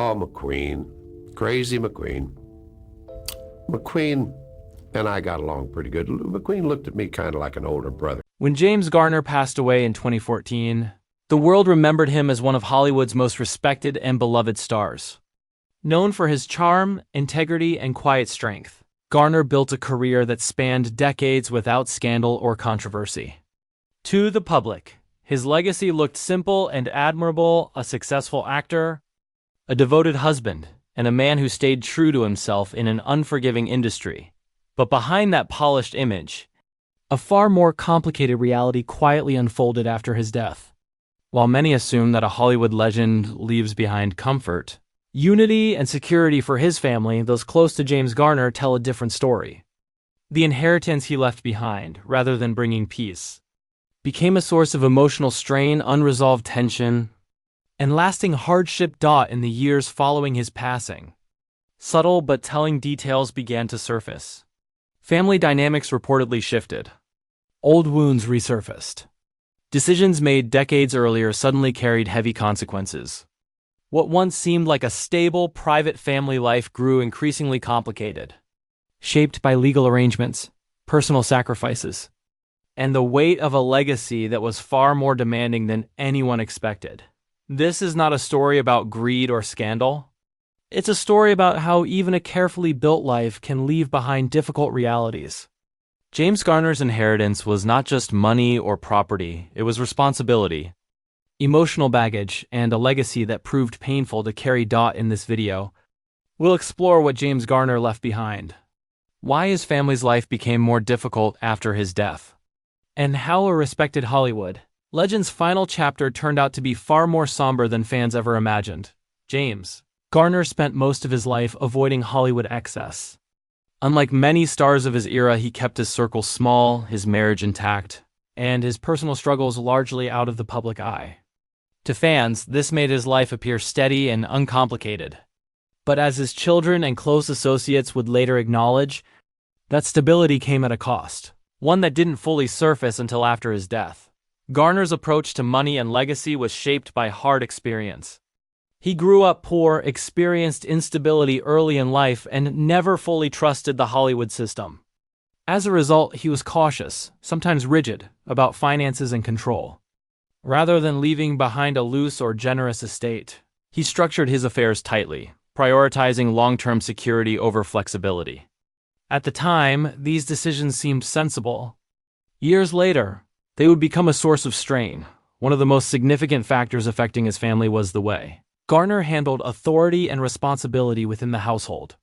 Oh, McQueen. Crazy McQueen. McQueen and I got along pretty good. McQueen looked at me kind of like an older brother. When James Garner passed away in 2014, the world remembered him as one of Hollywood's most respected and beloved stars. Known for his charm, integrity, and quiet strength, Garner built a career that spanned decades without scandal or controversy. To the public, his legacy looked simple and admirable: a successful actor, a devoted husband, and a man who stayed true to himself in an unforgiving industry. But behind that polished image, a far more complicated reality quietly unfolded after his death. While many assume that a Hollywood legend leaves behind comfort, unity, and security for his family, those close to James Garner, tell a different story. The inheritance he left behind, rather than bringing peace, became a source of emotional strain, unresolved tension, and lasting hardship. In the years following his passing, subtle but telling details began to surface. Family dynamics reportedly shifted. Old wounds resurfaced. Decisions made decades earlier suddenly carried heavy consequences. What once seemed like a stable, private family life grew increasingly complicated, shaped by legal arrangements, personal sacrifices, and the weight of a legacy that was far more demanding than anyone expected. This is not a story about greed or scandal. It's a story about how even a carefully built life can leave behind difficult realities. James Garner's inheritance was not just money or property, it was responsibility, emotional baggage, and a legacy that proved painful to carry. In this video, we'll explore what James Garner left behind, why his family's life became more difficult after his death, and how a respected Hollywood legend's final chapter turned out to be far more somber than fans ever imagined. James Garner spent most of his life avoiding Hollywood excess. Unlike many stars of his era, he kept his circle small, his marriage intact, and his personal struggles largely out of the public eye. To fans, this made his life appear steady and uncomplicated. But as his children and close associates would later acknowledge, that stability came at a cost, one that didn't fully surface until after his death. Garner's approach to money and legacy was shaped by hard experience. He grew up poor, experienced instability early in life, and never fully trusted the Hollywood system. As a result, he was cautious, sometimes rigid, about finances and control. Rather than leaving behind a loose or generous estate, he structured his affairs tightly, prioritizing long-term security over flexibility. At the time, these decisions seemed sensible. Years later, they would become a source of strain. One of the most significant factors affecting his family was the way Garner handled authority and responsibility within the household.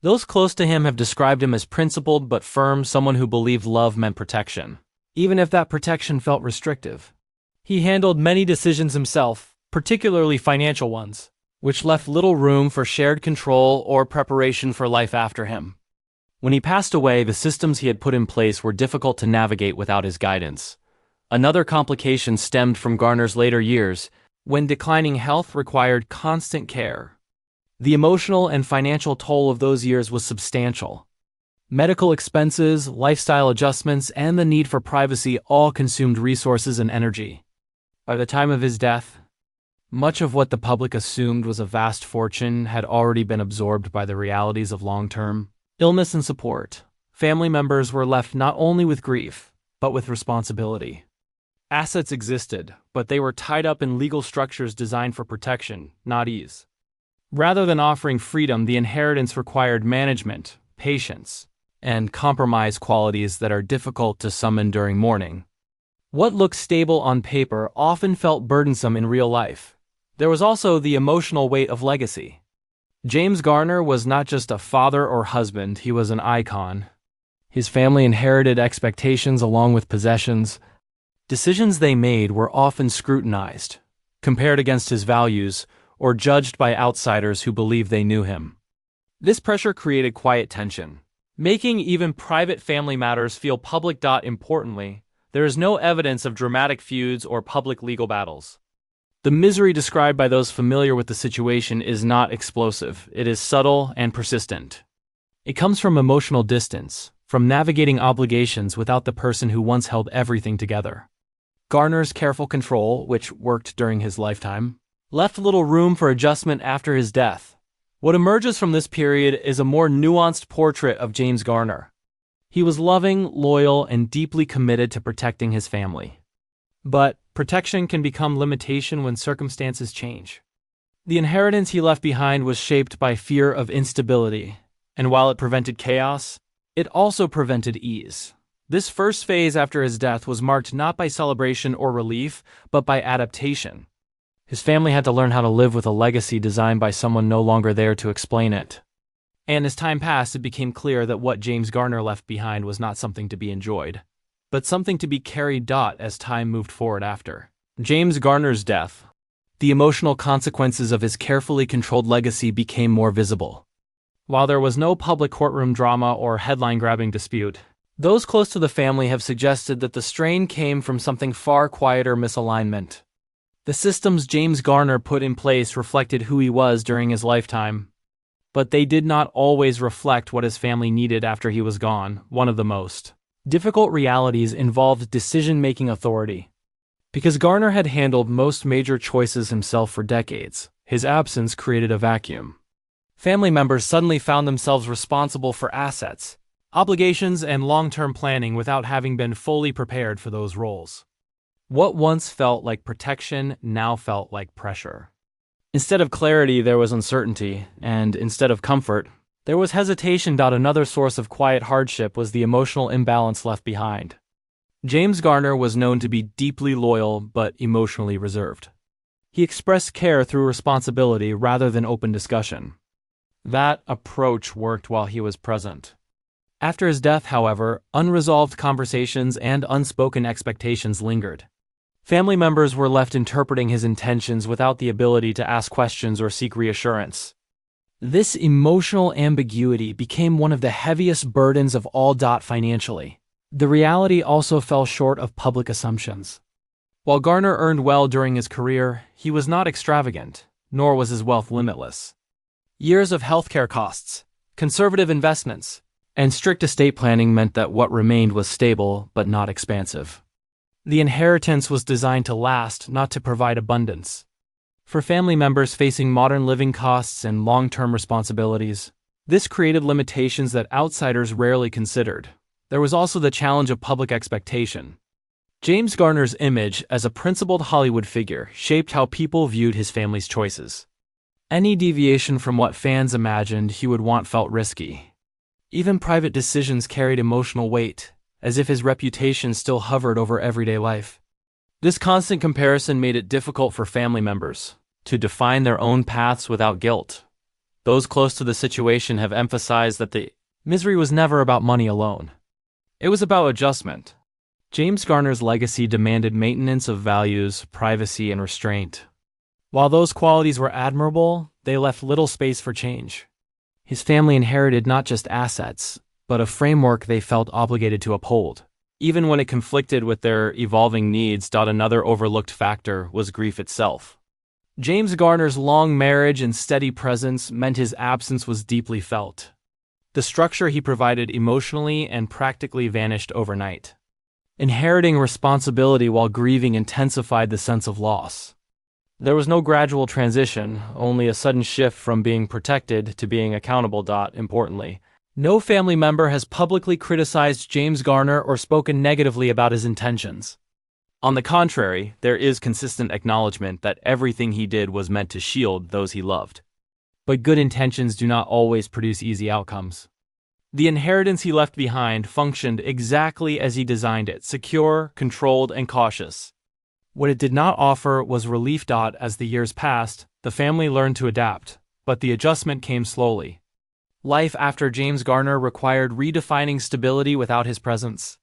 Those close to him have described him as principled but firm, someone who believed love meant protection, even if that protection felt restrictive. He handled many decisions himself, particularly financial ones, which left little room for shared control or preparation for life after him. When he passed away, the systems he had put in place were difficult to navigate without his guidance. Another complication stemmed from Garner's later years, when declining health required constant care. The emotional and financial toll of those years was substantial. Medical expenses, lifestyle adjustments, and the need for privacy all consumed resources and energy. By the time of his death, much of what the public assumed was a vast fortune had already been absorbed by the realities of long-term illness and support. Family members were left not only with grief, but with responsibility. Assets existed, but they were tied up in legal structures designed for protection, not ease. Rather than offering freedom, the inheritance required management, patience, and compromise, qualities that are difficult to summon during mourning. What looked stable on paper often felt burdensome in real life. There was also the emotional weight of legacy. James Garner was not just a father or husband, he was an icon. His family inherited expectations along with possessions. Decisions they made were often scrutinized, compared against his values, or judged by outsiders who believed they knew him. This pressure created quiet tension, making even private family matters feel public. Importantly, there is no evidence of dramatic feuds or public legal battles. The misery described by those familiar with the situation is not explosive, it is subtle and persistent. It comes from emotional distance, from navigating obligations without the person who once held everything together. Garner's careful control, which worked during his lifetime, left little room for adjustment after his death. What emerges from this period is a more nuanced portrait of James Garner. He was loving, loyal, and deeply committed to protecting his family. But protection can become limitation when circumstances change. The inheritance he left behind was shaped by fear of instability, and while it prevented chaos, it also prevented ease. This first phase after his death was marked not by celebration or relief, but by adaptation. His family had to learn how to live with a legacy designed by someone no longer there to explain it. And as time passed, it became clear that what James Garner left behind was not something to be enjoyed, but something to be carried as time moved forward after. James Garner's death. The emotional consequences of his carefully controlled legacy became more visible. While there was no public courtroom drama or headline-grabbing dispute, those close to the family have suggested that the strain came from something far quieter: misalignment. The systems James Garner put in place reflected who he was during his lifetime, but they did not always reflect what his family needed after he was gone. One of the most difficult realities involved decision-making authority. Because Garner had handled most major choices himself for decades, his absence created a vacuum. Family members suddenly found themselves responsible for assets, obligations, and long-term planning without having been fully prepared for those roles. What once felt like protection now felt like pressure. Instead of clarity, there was uncertainty, and instead of comfort, there was hesitation. Another source of quiet hardship was the emotional imbalance left behind. James Garner was known to be deeply loyal but emotionally reserved. He expressed care through responsibility rather than open discussion. That approach worked while he was present. After his death, however, unresolved conversations and unspoken expectations lingered. Family members were left interpreting his intentions without the ability to ask questions or seek reassurance. This emotional ambiguity became one of the heaviest burdens of all. Financially, the reality also fell short of public assumptions. While Garner earned well during his career, he was not extravagant, nor was his wealth limitless. Years of healthcare costs, conservative investments, and strict estate planning meant that what remained was stable but not expansive. The inheritance was designed to last, not to provide abundance. For family members facing modern living costs and long-term responsibilities, this created limitations that outsiders rarely considered. There was also the challenge of public expectation. James Garner's image as a principled Hollywood figure shaped how people viewed his family's choices. Any deviation from what fans imagined he would want felt risky. Even private decisions carried emotional weight, as if his reputation still hovered over everyday life. This constant comparison made it difficult for family members to define their own paths without guilt. Those close to the situation have emphasized that the misery was never about money alone. It was about adjustment. James Garner's legacy demanded maintenance of values, privacy, and restraint. While those qualities were admirable, they left little space for change. His family inherited not just assets, but a framework they felt obligated to uphold, even when it conflicted with their evolving needs. Another overlooked factor was grief itself. James Garner's long marriage and steady presence meant his absence was deeply felt. The structure he provided emotionally and practically vanished overnight. Inheriting responsibility while grieving intensified the sense of loss. There was no gradual transition, only a sudden shift from being protected to being accountable. Importantly, no family member has publicly criticized James Garner or spoken negatively about his intentions. On the contrary, there is consistent acknowledgement that everything he did was meant to shield those he loved. But good intentions do not always produce easy outcomes. The inheritance he left behind functioned exactly as he designed it: secure, controlled, and cautious. What it did not offer was relief. As the years passed, the family learned to adapt, but the adjustment came slowly. Life after James Garner required redefining stability without his presence.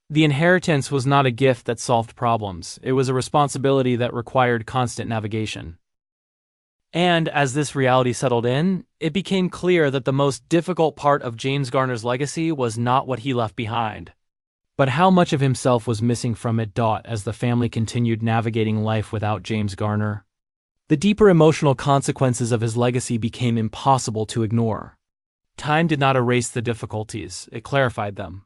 The inheritance was not a gift that solved problems, it was a responsibility that required constant navigation. And as this reality settled in, it became clear that the most difficult part of James Garner's legacy was not what he left behind, but how much of himself was missing from it. As the family continued navigating life without James Garner, the deeper emotional consequences of his legacy became impossible to ignore. Time did not erase the difficulties, it clarified them.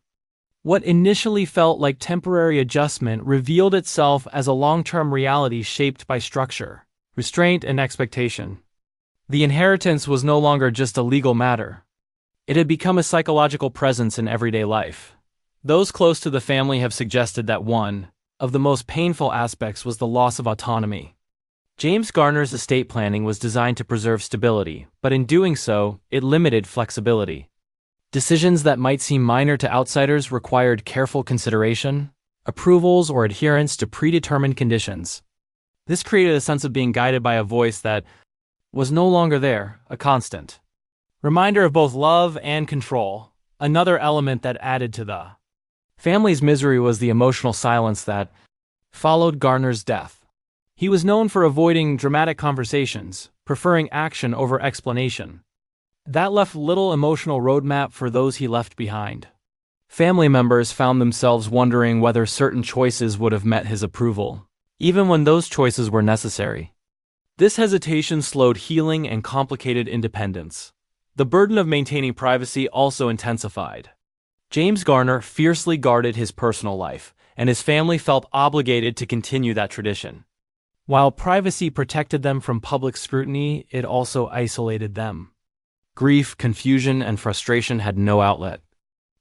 What initially felt like temporary adjustment revealed itself as a long-term reality shaped by structure, restraint, and expectation. The inheritance was no longer just a legal matter. It had become a psychological presence in everyday life. Those close to the family have suggested that one of the most painful aspects was the loss of autonomy. James Garner's estate planning was designed to preserve stability, but in doing so, it limited flexibility. Decisions that might seem minor to outsiders required careful consideration, approvals, or adherence to predetermined conditions. This created a sense of being guided by a voice that was no longer there, a constant reminder of both love and control. Another element that added to the family's misery was the emotional silence that followed Garner's death. He was known for avoiding dramatic conversations, preferring action over explanation. That left little emotional roadmap for those he left behind. Family members found themselves wondering whether certain choices would have met his approval, even when those choices were necessary. This hesitation slowed healing and complicated independence. The burden of maintaining privacy also intensified. James Garner fiercely guarded his personal life, and his family felt obligated to continue that tradition. While privacy protected them from public scrutiny, it also isolated them. Grief, confusion, and frustration had no outlet.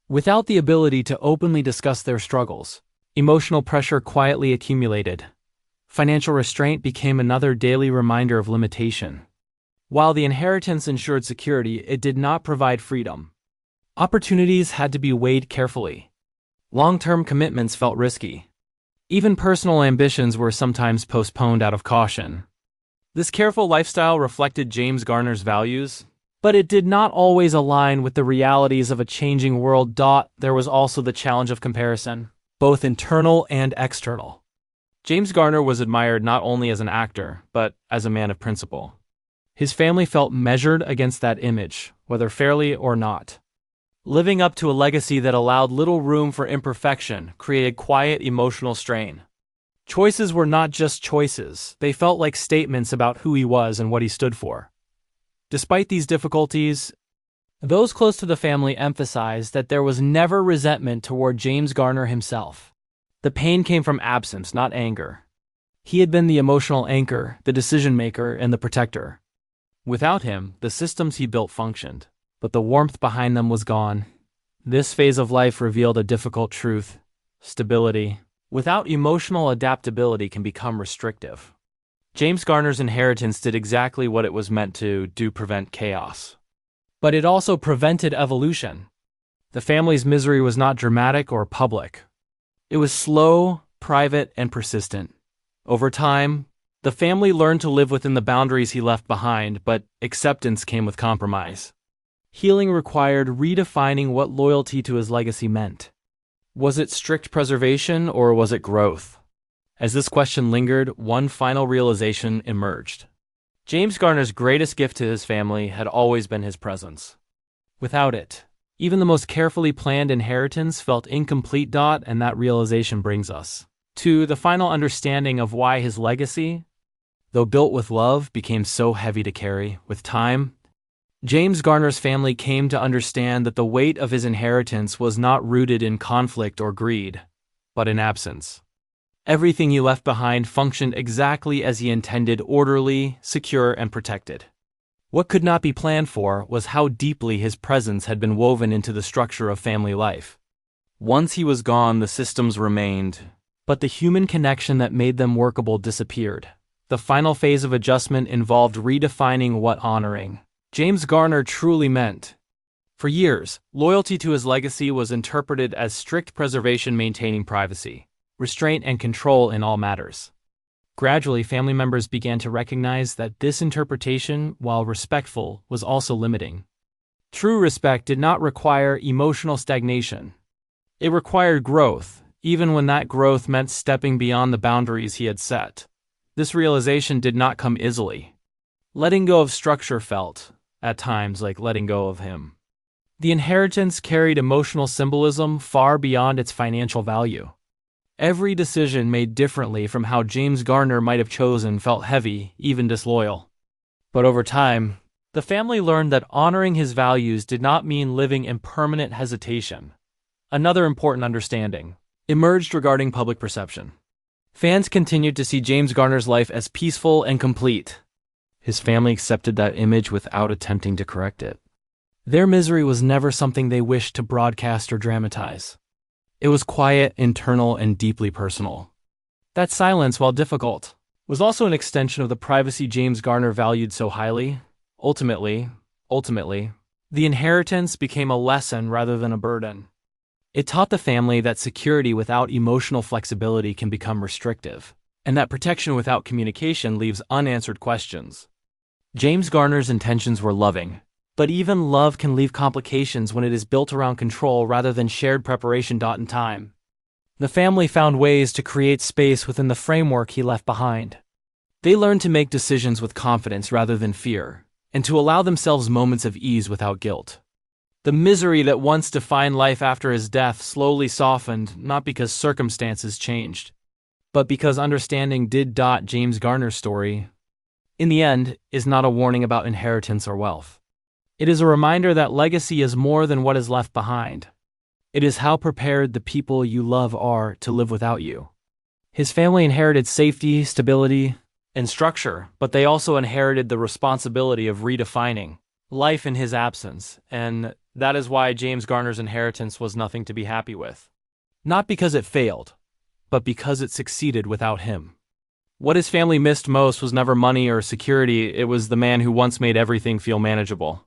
Without the ability to openly discuss their struggles, emotional pressure quietly accumulated. Financial restraint became another daily reminder of limitation. While the inheritance ensured security, it did not provide freedom. Opportunities had to be weighed carefully. Long-term commitments felt risky. Even personal ambitions were sometimes postponed out of caution. This careful lifestyle reflected James Garner's values, but it did not always align with the realities of a changing world. There was also the challenge of comparison, both internal and external. James Garner was admired not only as an actor, but as a man of principle. His family felt measured against that image, whether fairly or not. Living up to a legacy that allowed little room for imperfection created quiet emotional strain. Choices were not just choices, they felt like statements about who he was and what he stood for. Despite these difficulties, those close to the family emphasized that there was never resentment toward James Garner himself. The pain came from absence, not anger. He had been the emotional anchor, the decision-maker, and the protector. Without him, the systems he built functioned, but the warmth behind them was gone. This phase of life revealed a difficult truth: stability without emotional adaptability can become restrictive. James Garner's inheritance did exactly what it was meant to do: prevent chaos. But it also prevented evolution. The family's misery was not dramatic or public. It was slow, private, and persistent. Over time, the family learned to live within the boundaries he left behind, but acceptance came with compromise. Healing required redefining what loyalty to his legacy meant. Was it strict preservation or was it growth? As this question lingered, one final realization emerged. James Garner's greatest gift to his family had always been his presence. Without it, even the most carefully planned inheritance felt incomplete. And that realization brings us to the final understanding of why his legacy, though built with love, became so heavy to carry. With time, James Garner's family came to understand that the weight of his inheritance was not rooted in conflict or greed, but in absence. Everything he left behind functioned exactly as he intended: orderly, secure, and protected. What could not be planned for was how deeply his presence had been woven into the structure of family life. Once he was gone, the systems remained, but the human connection that made them workable disappeared. The final phase of adjustment involved redefining what honoring James Garner truly meant. For years, loyalty to his legacy was interpreted as strict preservation, maintaining privacy, restraint, and control in all matters. Gradually, family members began to recognize that this interpretation, while respectful, was also limiting. True respect did not require emotional stagnation. It required growth, even when that growth meant stepping beyond the boundaries he had set. This realization did not come easily. Letting go of structure felt, at times, like letting go of him. The inheritance carried emotional symbolism far beyond its financial value. Every decision made differently from how James Garner might have chosen felt heavy, even disloyal. But over time, the family learned that honoring his values did not mean living in permanent hesitation. Another important understanding emerged regarding public perception. Fans continued to see James Garner's life as peaceful and complete. His family accepted that image without attempting to correct it. Their misery was never something they wished to broadcast or dramatize. It was quiet, internal, and deeply personal. That silence, while difficult, was also an extension of the privacy James Garner valued so highly. Ultimately, the inheritance became a lesson rather than a burden. It taught the family that security without emotional flexibility can become restrictive, and that protection without communication leaves unanswered questions. James Garner's intentions were loving, but even love can leave complications when it is built around control rather than shared preparation. In time, the family found ways to create space within the framework he left behind. They learned to make decisions with confidence rather than fear, and to allow themselves moments of ease without guilt. The misery that once defined life after his death slowly softened, not because circumstances changed, but because understanding did. James Garner's story, in the end, is not a warning about inheritance or wealth. It is a reminder that legacy is more than what is left behind. It is how prepared the people you love are to live without you. His family inherited safety, stability, and structure, but they also inherited the responsibility of redefining life in his absence, and that is why James Garner's inheritance was nothing to be happy with. Not because it failed, but because it succeeded without him. What his family missed most was never money or security, it was the man who once made everything feel manageable.